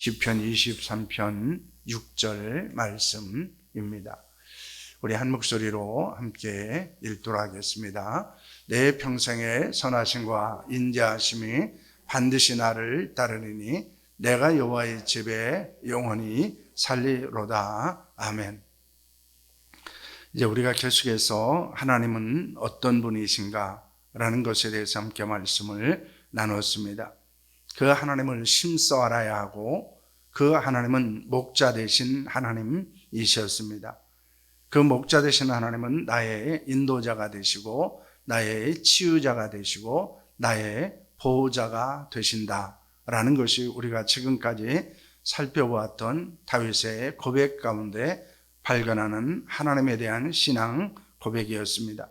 시편 23편 6절 말씀입니다. 우리 한 목소리로 함께 읽도록 하겠습니다. 내 평생의 선하심과 인자하심이 반드시 나를 따르리니 내가 여호와의 집에 영원히 살리로다. 아멘. 이제 우리가 계속해서 하나님은 어떤 분이신가 라는 것에 대해서 함께 말씀을 나눴습니다. 그 하나님을 심써 알아야 하고 그 하나님은 목자 되신 하나님이셨습니다. 그 목자 되신 하나님은 나의 인도자가 되시고 나의 치유자가 되시고 나의 보호자가 되신다라는 것이 우리가 지금까지 살펴보았던 다윗의 고백 가운데 발견하는 하나님에 대한 신앙 고백이었습니다.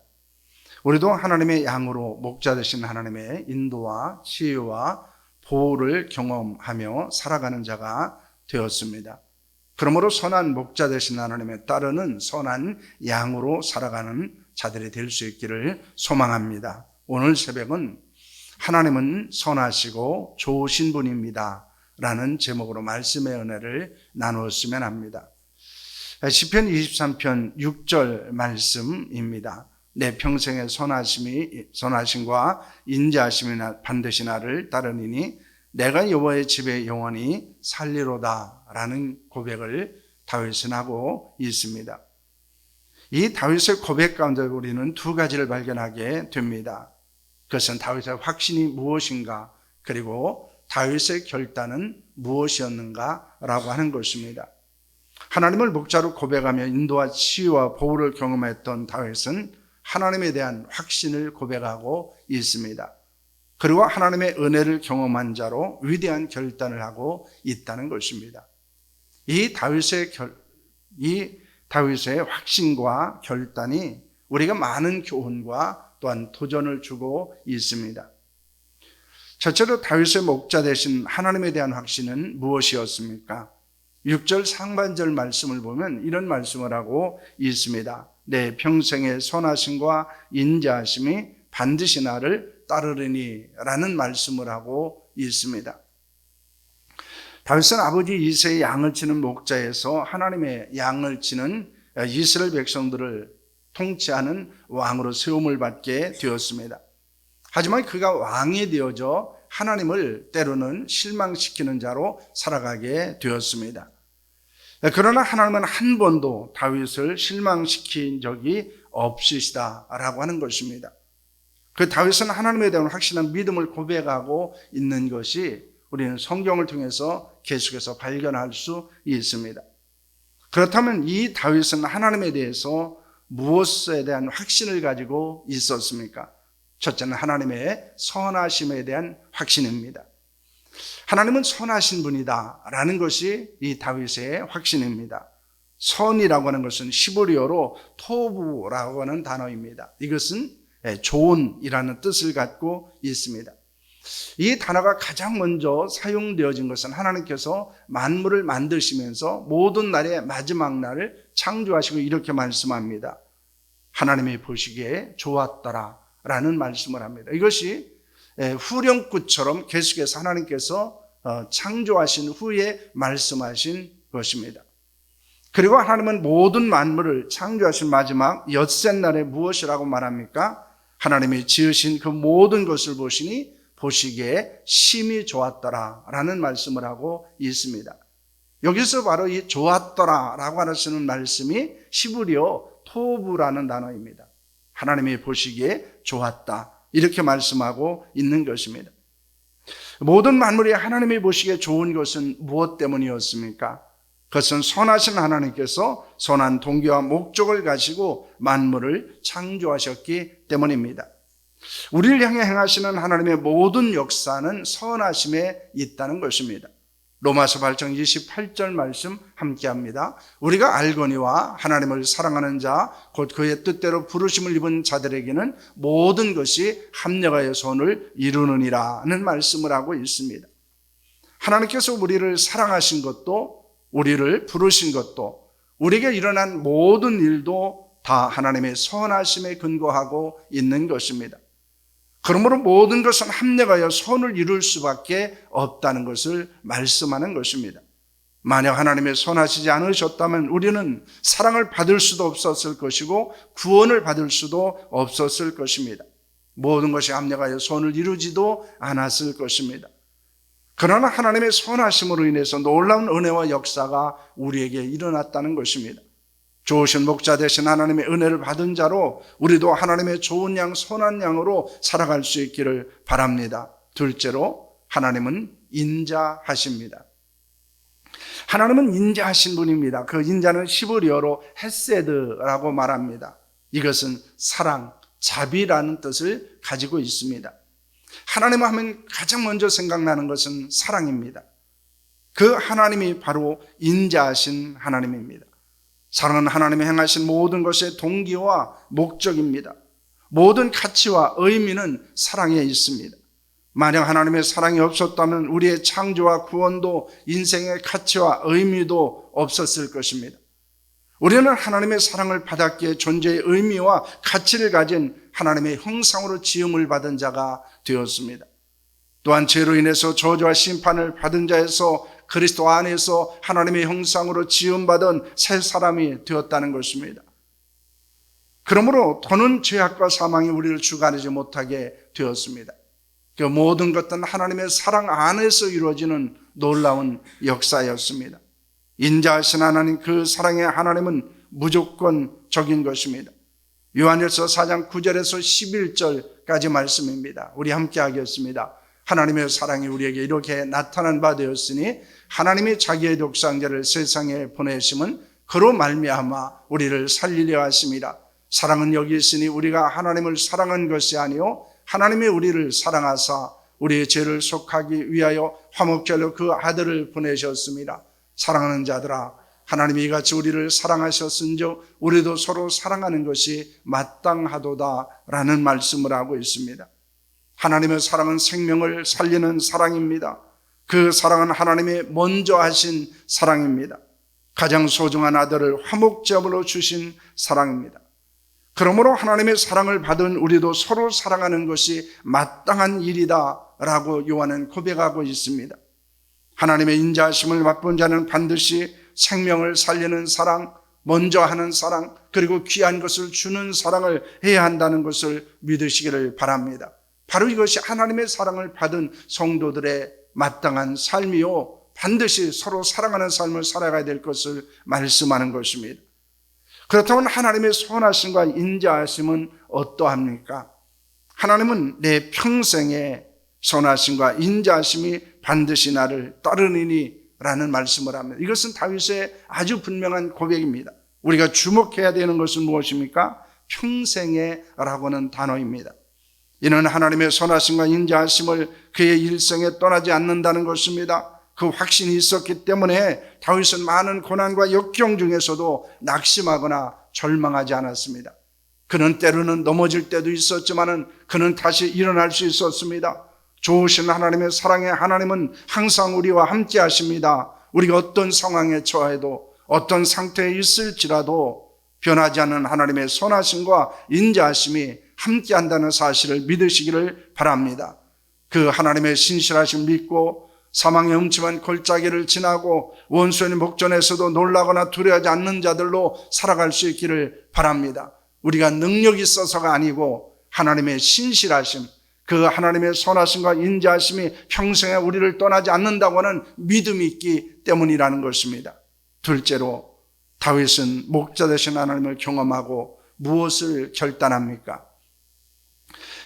우리도 하나님의 양으로 목자 되신 하나님의 인도와 치유와 보호를 경험하며 살아가는 자가 되었습니다. 그러므로 선한 목자 되신 하나님의 따르는 선한 양으로 살아가는 자들이 될 수 있기를 소망합니다. 오늘 새벽은 하나님은 선하시고 좋으신 분입니다 라는 제목으로 말씀의 은혜를 나누었으면 합니다. 시편 23편 6절 말씀입니다. 내 평생의 선하심과 인자하심이 반드시 나를 따르니니 내가 여호와의 집에 영원히 살리로다 라는 고백을 다윗은 하고 있습니다. 이 다윗의 고백 가운데 우리는 두 가지를 발견하게 됩니다. 그것은 다윗의 확신이 무엇인가, 그리고 다윗의 결단은 무엇이었는가 라고 하는 것입니다. 하나님을 목자로 고백하며 인도와 치유와 보호를 경험했던 다윗은 하나님에 대한 확신을 고백하고 있습니다. 그리고 하나님의 은혜를 경험한 자로 위대한 결단을 하고 있다는 것입니다. 이 다윗의 확신과 결단이 우리가 많은 교훈과 또한 도전을 주고 있습니다. 첫째로 다윗의 목자 되신 하나님에 대한 확신은 무엇이었습니까? 6절 상반절 말씀을 보면 이런 말씀을 하고 있습니다. 내 평생의 선하심과 인자하심이 반드시 나를 따르리니 라는 말씀을 하고 있습니다. 다윗은 아버지 이새의 양을 치는 목자에서 하나님의 양을 치는 이스라엘 백성들을 통치하는 왕으로 세움을 받게 되었습니다. 하지만 그가 왕이 되어져 하나님을 때로는 실망시키는 자로 살아가게 되었습니다. 그러나 하나님은 한 번도 다윗을 실망시킨 적이 없으시다라고 하는 것입니다. 그 다윗은 하나님에 대한 확실한 믿음을 고백하고 있는 것이 우리는 성경을 통해서 계속해서 발견할 수 있습니다. 그렇다면 이 다윗은 하나님에 대해서 무엇에 대한 확신을 가지고 있었습니까? 첫째는 하나님의 선하심에 대한 확신입니다. 하나님은 선하신 분이다 라는 것이 이 다윗의 확신입니다. 선이라고 하는 것은 히브리어로 토부라고 하는 단어입니다. 이것은 좋은이라는 뜻을 갖고 있습니다. 이 단어가 가장 먼저 사용되어진 것은 하나님께서 만물을 만드시면서 모든 날의 마지막 날을 창조하시고 이렇게 말씀합니다. 하나님이 보시기에 좋았더라 라는 말씀을 합니다. 이것이 후렴구처럼 계속해서 하나님께서 창조하신 후에 말씀하신 것입니다. 그리고 하나님은 모든 만물을 창조하신 마지막 엿새 날에 무엇이라고 말합니까? 하나님이 지으신 그 모든 것을 보시니 보시기에 심히 좋았더라 라는 말씀을 하고 있습니다. 여기서 바로 이 좋았더라 라고 하시는 말씀이 히브리어 토부라는 단어입니다. 하나님이 보시기에 좋았다 이렇게 말씀하고 있는 것입니다. 모든 만물이 하나님이 보시기에 좋은 것은 무엇 때문이었습니까? 그것은 선하신 하나님께서 선한 동기와 목적을 가지고 만물을 창조하셨기 때문입니다. 우리를 향해 행하시는 하나님의 모든 역사는 선하심에 있다는 것입니다. 로마서 8장 28절 말씀 함께합니다. 우리가 알거니와 하나님을 사랑하는 자 곧 그의 뜻대로 부르심을 입은 자들에게는 모든 것이 합력하여 선을 이루느니라는 말씀을 하고 있습니다. 하나님께서 우리를 사랑하신 것도 우리를 부르신 것도 우리에게 일어난 모든 일도 다 하나님의 선하심에 근거하고 있는 것입니다. 그러므로 모든 것은 합력하여 선을 이룰 수밖에 없다는 것을 말씀하는 것입니다. 만약 하나님의 선하시지 않으셨다면 우리는 사랑을 받을 수도 없었을 것이고 구원을 받을 수도 없었을 것입니다. 모든 것이 합력하여 선을 이루지도 않았을 것입니다. 그러나 하나님의 선하심으로 인해서 놀라운 은혜와 역사가 우리에게 일어났다는 것입니다. 좋으신 목자 되신 하나님의 은혜를 받은 자로 우리도 하나님의 좋은 양, 선한 양으로 살아갈 수 있기를 바랍니다. 둘째로 하나님은 인자하십니다. 하나님은 인자하신 분입니다. 그 인자는 히브리어로 헤세드라고 말합니다. 이것은 사랑, 자비라는 뜻을 가지고 있습니다. 하나님 하면 가장 먼저 생각나는 것은 사랑입니다. 그 하나님이 바로 인자하신 하나님입니다. 사랑은 하나님이 행하신 모든 것의 동기와 목적입니다. 모든 가치와 의미는 사랑에 있습니다. 만약 하나님의 사랑이 없었다면 우리의 창조와 구원도 인생의 가치와 의미도 없었을 것입니다. 우리는 하나님의 사랑을 받았기에 존재의 의미와 가치를 가진 하나님의 형상으로 지음을 받은 자가 되었습니다. 또한 죄로 인해서 저주와 심판을 받은 자에서 그리스도 안에서 하나님의 형상으로 지음받은 새 사람이 되었다는 것입니다. 그러므로 더는 죄악과 사망이 우리를 주관하지 못하게 되었습니다. 그 모든 것들은 하나님의 사랑 안에서 이루어지는 놀라운 역사였습니다. 인자하신 하나님, 그 사랑의 하나님은 무조건적인 것입니다. 요한일서 4장 9절에서 11절까지 말씀입니다. 우리 함께 하겠습니다. 하나님의 사랑이 우리에게 이렇게 나타난 바 되었으니 하나님이 자기의 독생자를 세상에 보내심은 그로 말미암아 우리를 살리려 하심이라. 사랑은 여기 있으니 우리가 하나님을 사랑한 것이 아니요 하나님이 우리를 사랑하사 우리의 죄를 속하기 위하여 화목제로 그 아들을 보내셨습니다. 사랑하는 자들아, 하나님이 이같이 우리를 사랑하셨은즉 우리도 서로 사랑하는 것이 마땅하도다라는 말씀을 하고 있습니다. 하나님의 사랑은 생명을 살리는 사랑입니다. 그 사랑은 하나님이 먼저 하신 사랑입니다. 가장 소중한 아들을 화목제물로 주신 사랑입니다. 그러므로 하나님의 사랑을 받은 우리도 서로 사랑하는 것이 마땅한 일이다라고 요한은 고백하고 있습니다. 하나님의 인자하심을 맛본 자는 반드시 생명을 살리는 사랑, 먼저 하는 사랑, 그리고 귀한 것을 주는 사랑을 해야 한다는 것을 믿으시기를 바랍니다. 바로 이것이 하나님의 사랑을 받은 성도들의 마땅한 삶이요, 반드시 서로 사랑하는 삶을 살아가야 될 것을 말씀하는 것입니다. 그렇다면 하나님의 선하심과 인자하심은 어떠합니까? 하나님은 내 평생의 선하심과 인자하심이 반드시 나를 따르니니 라는 말씀을 합니다. 이것은 다윗의 아주 분명한 고백입니다. 우리가 주목해야 되는 것은 무엇입니까? 평생의 라고는 단어입니다. 이는 하나님의 선하심과 인자하심을 그의 일생에 떠나지 않는다는 것입니다. 그 확신이 있었기 때문에 다윗은 많은 고난과 역경 중에서도 낙심하거나 절망하지 않았습니다. 그는 때로는 넘어질 때도 있었지만 그는 다시 일어날 수 있었습니다. 좋으신 하나님의 사랑의 하나님은 항상 우리와 함께 하십니다. 우리가 어떤 상황에 처해도 어떤 상태에 있을지라도 변하지 않는 하나님의 선하심과 인자하심이 함께 한다는 사실을 믿으시기를 바랍니다. 그 하나님의 신실하심 믿고 사망의 음침한 골짜기를 지나고 원수의 목전에서도 놀라거나 두려워하지 않는 자들로 살아갈 수 있기를 바랍니다. 우리가 능력이 있어서가 아니고 하나님의 신실하심, 그 하나님의 선하심과 인자하심이 평생에 우리를 떠나지 않는다고 하는 믿음이 있기 때문이라는 것입니다. 둘째로 다윗은 목자 되신 하나님을 경험하고 무엇을 결단합니까?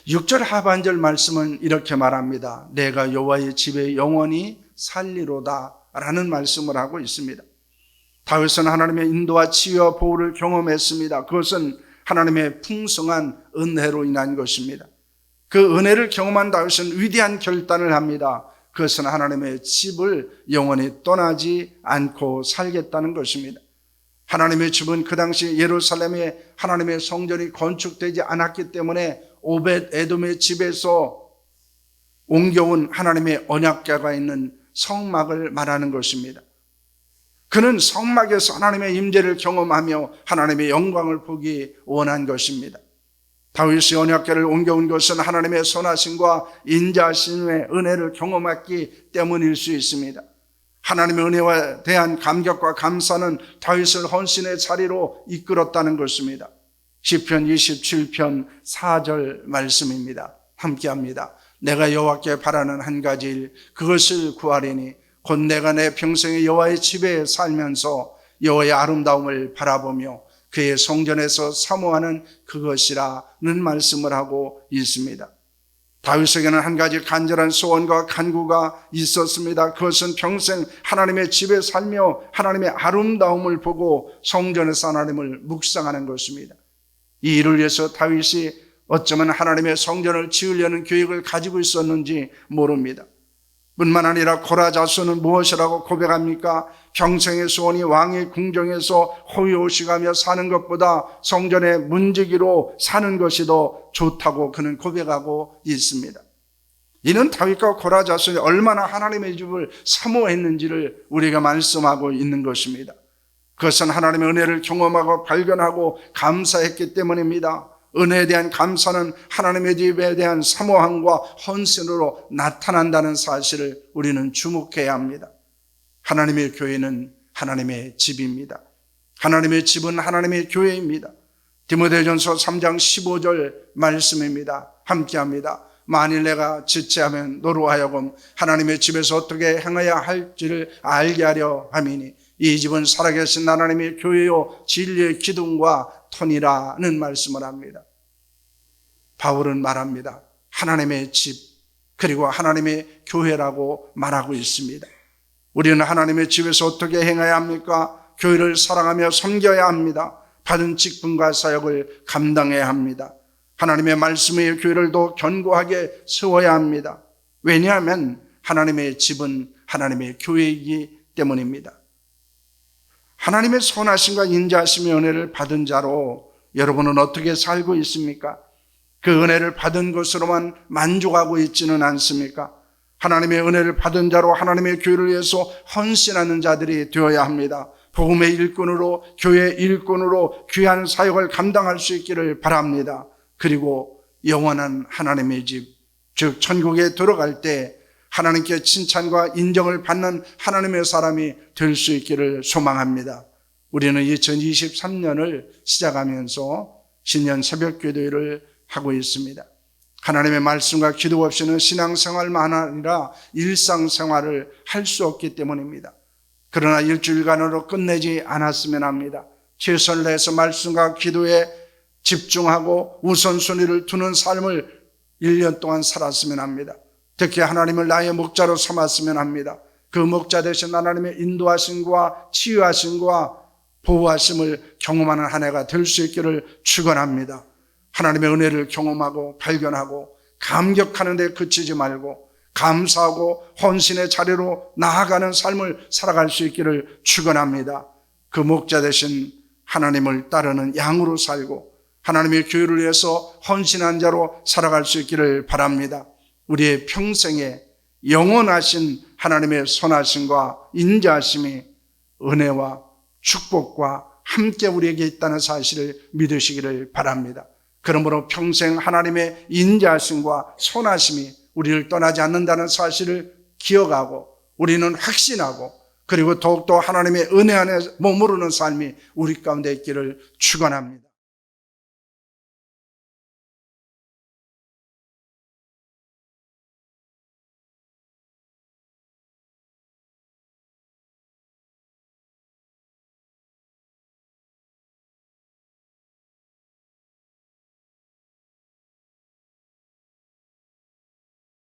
6절 하반절 말씀은 이렇게 말합니다. 내가 여호와의 집에 영원히 살리로다 라는 말씀을 하고 있습니다. 다윗은 하나님의 인도와 치유와 보호를 경험했습니다. 그것은 하나님의 풍성한 은혜로 인한 것입니다. 그 은혜를 경험한 다윗은 위대한 결단을 합니다. 그것은 하나님의 집을 영원히 떠나지 않고 살겠다는 것입니다. 하나님의 집은 그 당시 예루살렘에 하나님의 성전이 건축되지 않았기 때문에 오벳 에돔의 집에서 옮겨온 하나님의 언약궤가 있는 성막을 말하는 것입니다. 그는 성막에서 하나님의 임재를 경험하며 하나님의 영광을 보기 원한 것입니다. 다윗이 언약궤를 옮겨온 것은 하나님의 선하심과 인자하심의 은혜를 경험했기 때문일 수 있습니다. 하나님의 은혜에 대한 감격과 감사는 다윗을 헌신의 자리로 이끌었다는 것입니다. 시편 27편 4절 말씀입니다. 함께합니다. 내가 여호와께 바라는 한 가지 일, 그것을 구하리니 곧 내가 내 평생에 여호와의 집에 살면서 여호와의 아름다움을 바라보며 그의 성전에서 사모하는 그것이라는 말씀을 하고 있습니다. 다윗에게는 한 가지 간절한 소원과 간구가 있었습니다. 그것은 평생 하나님의 집에 살며 하나님의 아름다움을 보고 성전에서 하나님을 묵상하는 것입니다. 이 일을 위해서 다윗이 어쩌면 하나님의 성전을 지으려는 계획을 가지고 있었는지 모릅니다. 뿐만 아니라 고라 자손은 무엇이라고 고백합니까? 평생의 소원이 왕의 궁정에서 호요시가며 사는 것보다 성전의 문지기로 사는 것이 더 좋다고 그는 고백하고 있습니다. 이는 다윗과 고라 자손이 얼마나 하나님의 집을 사모했는지를 우리가 말씀하고 있는 것입니다. 그것은 하나님의 은혜를 경험하고 발견하고 감사했기 때문입니다. 은혜에 대한 감사는 하나님의 집에 대한 사모함과 헌신으로 나타난다는 사실을 우리는 주목해야 합니다. 하나님의 교회는 하나님의 집입니다. 하나님의 집은 하나님의 교회입니다. 디모데전서 3장 15절 말씀입니다. 함께합니다. 만일 내가 지체하면 너로 하여금 하나님의 집에서 어떻게 행해야 할지를 알게 하려 함이니 이 집은 살아계신 하나님의 교회요 진리의 기둥과 터니라는 말씀을 합니다. 바울은 말합니다. 하나님의 집 그리고 하나님의 교회라고 말하고 있습니다. 우리는 하나님의 집에서 어떻게 행해야 합니까? 교회를 사랑하며 섬겨야 합니다. 받은 직분과 사역을 감당해야 합니다. 하나님의 말씀의 교회를 더 견고하게 세워야 합니다. 왜냐하면 하나님의 집은 하나님의 교회이기 때문입니다. 하나님의 선하심과 인자하심의 은혜를 받은 자로 여러분은 어떻게 살고 있습니까? 그 은혜를 받은 것으로만 만족하고 있지는 않습니까? 하나님의 은혜를 받은 자로 하나님의 교회를 위해서 헌신하는 자들이 되어야 합니다. 복음의 일꾼으로, 교회 일꾼으로 귀한 사역을 감당할 수 있기를 바랍니다. 그리고 영원한 하나님의 집, 즉 천국에 들어갈 때 하나님께 칭찬과 인정을 받는 하나님의 사람이 될 수 있기를 소망합니다. 우리는 2023년을 시작하면서 신년 새벽 기도회를 하고 있습니다. 하나님의 말씀과 기도 없이는 신앙생활만 아니라 일상생활을 할 수 없기 때문입니다. 그러나 일주일간으로 끝내지 않았으면 합니다. 최선을 다해서 말씀과 기도에 집중하고 우선순위를 두는 삶을 1년 동안 살았으면 합니다. 특히 하나님을 나의 목자로 삼았으면 합니다. 그 목자 되신 하나님의 인도하심과 치유하심과 보호하심을 경험하는 한 해가 될 수 있기를 축원합니다. 하나님의 은혜를 경험하고 발견하고 감격하는 데 그치지 말고 감사하고 헌신의 자리로 나아가는 삶을 살아갈 수 있기를 축원합니다. 그 목자 되신 하나님을 따르는 양으로 살고 하나님의 교회를 위해서 헌신한 자로 살아갈 수 있기를 바랍니다. 우리의 평생에 영원하신 하나님의 선하심과 인자하심이 은혜와 축복과 함께 우리에게 있다는 사실을 믿으시기를 바랍니다. 그러므로 평생 하나님의 인자하심과 선하심이 우리를 떠나지 않는다는 사실을 기억하고 우리는 확신하고 그리고 더욱더 하나님의 은혜 안에 머무르는 삶이 우리 가운데 있기를 축원합니다.